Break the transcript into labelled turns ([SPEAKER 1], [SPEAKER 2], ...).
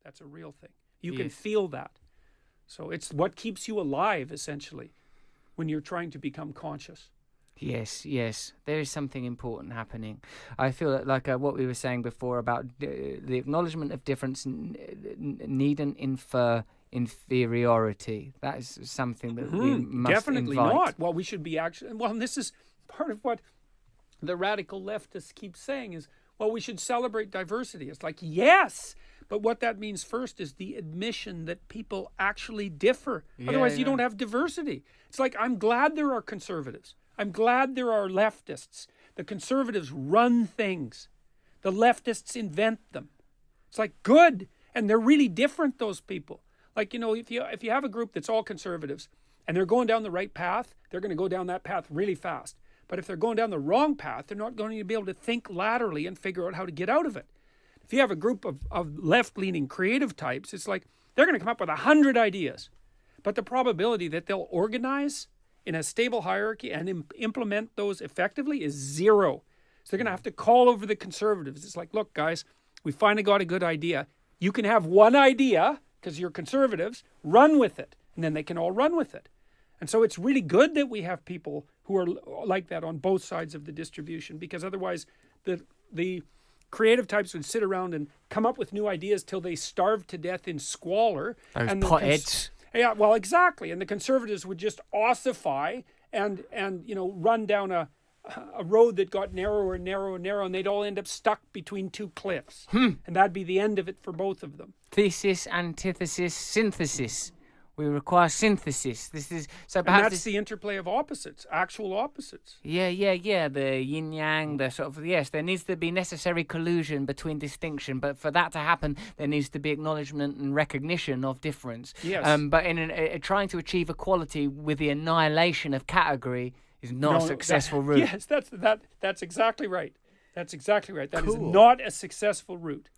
[SPEAKER 1] That's a real thing. You can feel that. So it's what keeps you alive, essentially, when you're trying to become conscious.
[SPEAKER 2] Yes, there is something important happening. I feel like what we were saying before about the acknowledgement of difference needn't infer inferiority. That is something that we must
[SPEAKER 1] definitely
[SPEAKER 2] invite.
[SPEAKER 1] not. Well, we should be actually. Well, and this is part of what the radical leftists keep saying is, well, we should celebrate diversity. It's like, yes, but what that means first is the admission that people actually differ. Otherwise, you don't have diversity. It's like, I'm glad there are conservatives. I'm glad there are leftists. The conservatives run things. The leftists invent them. It's like, good. And they're really different, those people. Like, if you have a group that's all conservatives and they're going down the right path, they're going to go down that path really fast. But if they're going down the wrong path, they're not going to be able to think laterally and figure out how to get out of it. If you have a group of left-leaning creative types, it's like they're going to come up with 100 ideas. But the probability that they'll organize in a stable hierarchy and implement those effectively is zero. So they're going to have to call over the conservatives. It's like, look, guys, we finally got a good idea. You can have one idea because you're conservatives, run with it. And then they can all run with it. And so it's really good that we have people who are like that on both sides of the distribution, because otherwise the creative types would sit around and come up with new ideas till they starved to death in squalor.
[SPEAKER 2] Those
[SPEAKER 1] and
[SPEAKER 2] potheads.
[SPEAKER 1] Yeah, well, exactly. And the conservatives would just ossify and run down a road that got narrower and narrower and narrow, and they'd all end up stuck between two cliffs. And that'd be the end of it for both of them.
[SPEAKER 2] Thesis, antithesis, synthesis. We require synthesis. This is so. Perhaps
[SPEAKER 1] and that's the interplay of opposites, actual opposites.
[SPEAKER 2] Yeah. The yin yang. The sort of yes. There needs to be necessary collusion between distinction, but for that to happen, there needs to be acknowledgement and recognition of difference.
[SPEAKER 1] Yes.
[SPEAKER 2] But in trying to achieve equality with the annihilation of category is not a successful route.
[SPEAKER 1] Yes, that's exactly right. That's exactly right. That
[SPEAKER 2] Cool.
[SPEAKER 1] is not a successful route.